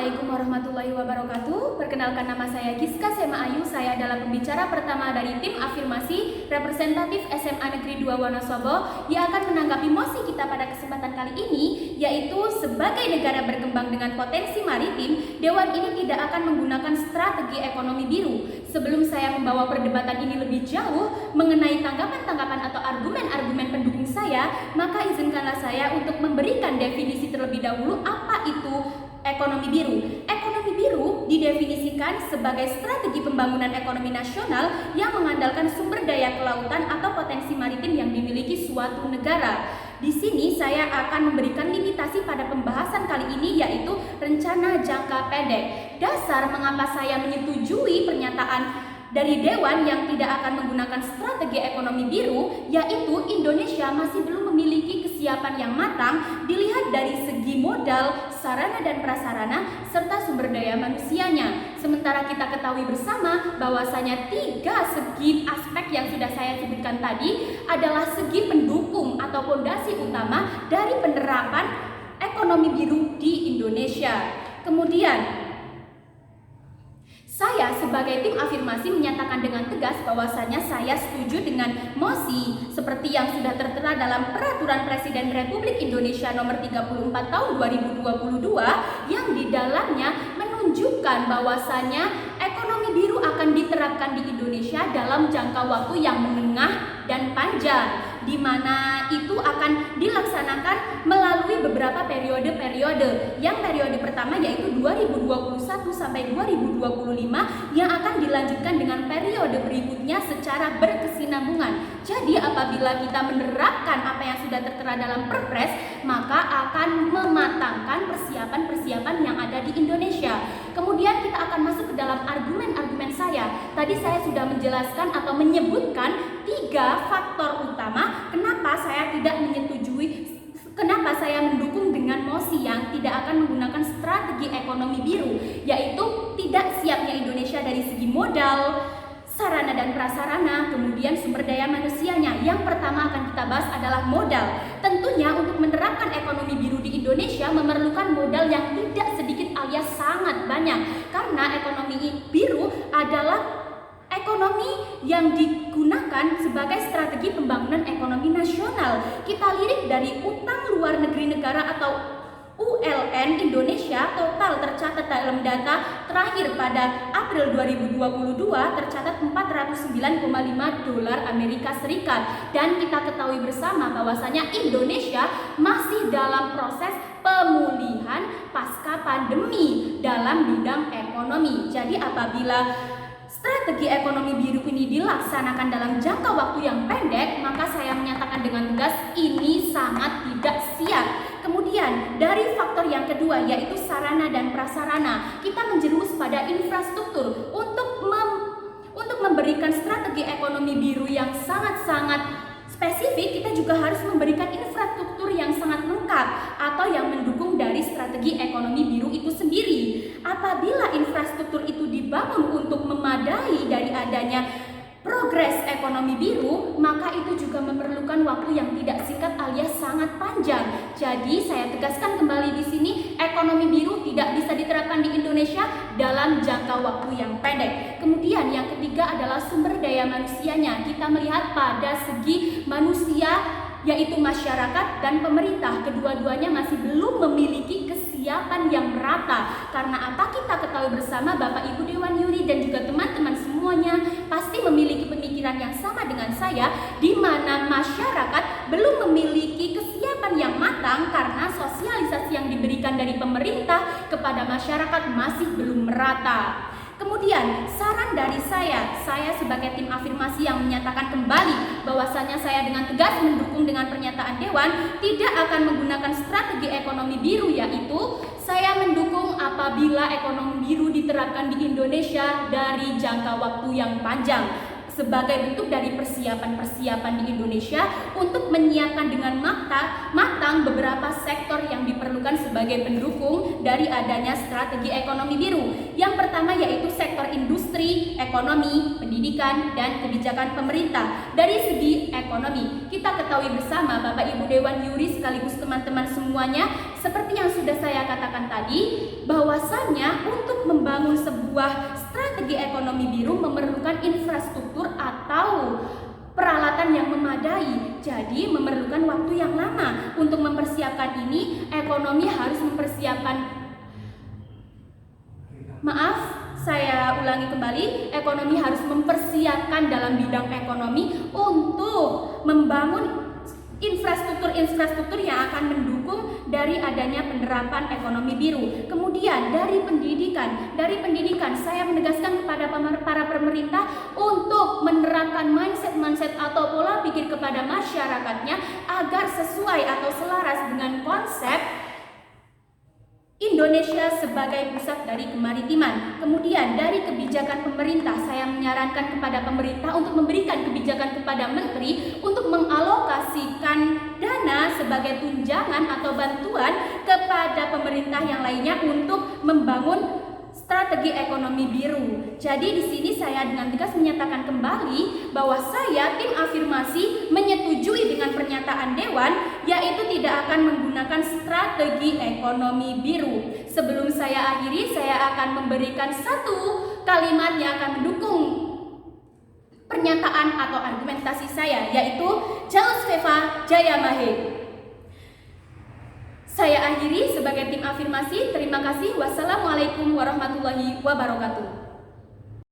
Assalamualaikum warahmatullahi wabarakatuh. Perkenalkan, nama saya Giska Sema Ayu. Saya adalah pembicara pertama dari tim afirmasi representatif SMA Negeri 2 Wonosobo yang akan menanggapi mosi kita pada kesempatan kali ini, yaitu sebagai negara berkembang dengan potensi maritim, Dewan ini tidak akan menggunakan strategi ekonomi biru. Sebelum saya membawa perdebatan ini lebih jauh mengenai tanggapan-tanggapan atau argumen-argumen pendukung saya, maka izinkanlah saya untuk memberikan definisi terlebih dahulu apa itu ekonomi biru. Ekonomi biru didefinisikan sebagai strategi pembangunan ekonomi nasional yang mengandalkan sumber daya kelautan atau potensi maritim yang dimiliki suatu negara. Di sini saya akan memberikan limitasi pada pembahasan kali ini, yaitu rencana jangka pendek. Dasar mengapa saya menyetujui pernyataan dari Dewan yang tidak akan menggunakan strategi ekonomi biru, yaitu Indonesia masih belum memiliki kesiapan yang matang dilihat dari segi modal, sarana dan prasarana, serta sumber daya manusianya. Sementara kita ketahui bersama bahwasanya tiga segi aspek yang sudah saya sebutkan tadi adalah segi pendukung atau fondasi utama dari penerapan ekonomi biru di Indonesia. Kemudian, saya sebagai tim afirmasi menyatakan dengan tegas bahwasanya saya setuju dengan mosi seperti yang sudah tertera dalam Peraturan Presiden Republik Indonesia Nomor 34 Tahun 2022 yang di dalamnya menunjukkan bahwasanya ekonomi biru akan diterapkan di Indonesia dalam jangka waktu yang menengah dan panjang, di mana itu akan dilaksanakan melalui beberapa periode-periode. Yang periode pertama yaitu 2021 sampai 2025 yang akan dilanjutkan dengan periode berikutnya secara berkesinambungan. Jadi apabila kita menerapkan apa yang sudah tertera dalam Perpres, maka akan mematangkan persiapan-persiapan yang ada di Indonesia. Kemudian kita akan masuk ke dalam argumen-argumen saya. Tadi saya sudah menjelaskan atau menyebutkan tiga faktor utama kenapa saya tidak menyetujui, kenapa saya mendukung dengan mosi yang tidak akan menggunakan strategi ekonomi biru, yaitu tidak siapnya Indonesia dari segi modal, sarana dan prasarana, kemudian sumber daya manusianya. Yang pertama akan kita bahas adalah modal. Tentunya untuk menerapkan ekonomi biru di Indonesia memerlukan modal yang tidak sedikit alias sangat banyak, karena ekonomi biru adalah ekonomi yang digunakan sebagai strategi pembangunan ekonomi nasional. Kita lirik dari utang luar negeri negara atau ULN Indonesia total tercatat dalam data terakhir pada April 2022 tercatat 409,5 dolar Amerika Serikat, dan kita ketahui bersama bahwasanya Indonesia masih dalam proses pemulihan pasca pandemi dalam bidang ekonomi. Jadi apabila strategi ekonomi biru ini dilaksanakan dalam jangka waktu yang pendek, maka saya menyatakan dengan tegas ini sangat tidak siap. Kemudian dari faktor yang kedua yaitu sarana dan prasarana, kita menjerumus pada infrastruktur. Untuk memberikan strategi ekonomi biru yang sangat-sangat spesifik, kita juga harus memberikan infrastruktur yang sangat lengkap atau yang mendukung dari strategi ekonomi biru itu sendiri. Apabila infrastruktur itu dibangun untuk memadai dari adanya progres ekonomi biru, maka itu juga memerlukan waktu yang tidak singkat alias sangat panjang. Jadi saya tegaskan kembali di sini, ekonomi biru tidak bisa diterapkan di Indonesia dalam jangka waktu yang pendek. Kemudian yang ketiga adalah sumber daya manusianya. Kita melihat pada segi manusia, yaitu masyarakat dan pemerintah, kedua-duanya masih belum memiliki kesiapan yang merata. Karena apa? Kita ketahui bersama, Bapak Ibu Dewan Juri dan juga teman-teman semuanya pasti memiliki pemikiran yang sama dengan saya, di mana masyarakat belum memiliki kesiapan yang matang karena sosialisasi yang diberikan dari pemerintah kepada masyarakat masih belum merata. Kemudian saran dari saya sebagai tim afirmasi yang menyatakan kembali bahwasanya saya dengan tegas mendukung dengan pernyataan Dewan tidak akan menggunakan strategi ekonomi biru, yaitu saya mendukung apabila ekonomi biru diterapkan di Indonesia dari jangka waktu yang panjang sebagai bentuk dari persiapan-persiapan di Indonesia untuk menyiapkan dengan matang beberapa sektor yang diperlukan sebagai pendukung dari adanya strategi ekonomi biru. Yang pertama yaitu sektor industri, ekonomi, pendidikan, dan kebijakan pemerintah. Dari segi ekonomi, kita ketahui bersama Bapak Ibu Dewan Juri sekaligus teman-teman semuanya, seperti yang sudah saya katakan tadi, bahwasannya untuk membangun sebuah strategi ekonomi biru memerlukan infrastruktur atau peralatan yang memadai. Jadi memerlukan waktu yang lama. Untuk mempersiapkan ini, ekonomi harus mempersiapkan, saya ulangi kembali, ekonomi harus mempersiapkan dalam bidang ekonomi untuk membangun infrastruktur yang akan mendukung dari adanya penerapan ekonomi biru. Kemudian dari pendidikan saya menegaskan kepada para pemerintah untuk menerapkan mindset atau pola pikir kepada masyarakatnya agar sesuai atau selaras dengan konsep Indonesia sebagai pusat dari kemaritiman. Kemudian dari kebijakan pemerintah, saya menyarankan kepada pemerintah untuk memberikan kebijakan kepada menteri untuk mengalokasikan dana sebagai tunjangan atau bantuan kepada pemerintah yang lainnya untuk membangun strategi ekonomi biru. Jadi di sini saya dengan tegas menyatakan kembali bahwa saya tim afirmasi menyetujui dengan pernyataan Dewan, yaitu tidak akan menggunakan strategi ekonomi biru. Sebelum saya akhiri, saya akan memberikan satu kalimat yang akan mendukung pernyataan atau argumentasi saya, yaitu Jaus Veva Jaya Mahe. Saya akhiri sebagai tim afirmasi. Terima kasih. Wassalamualaikum warahmatullahi wabarakatuh.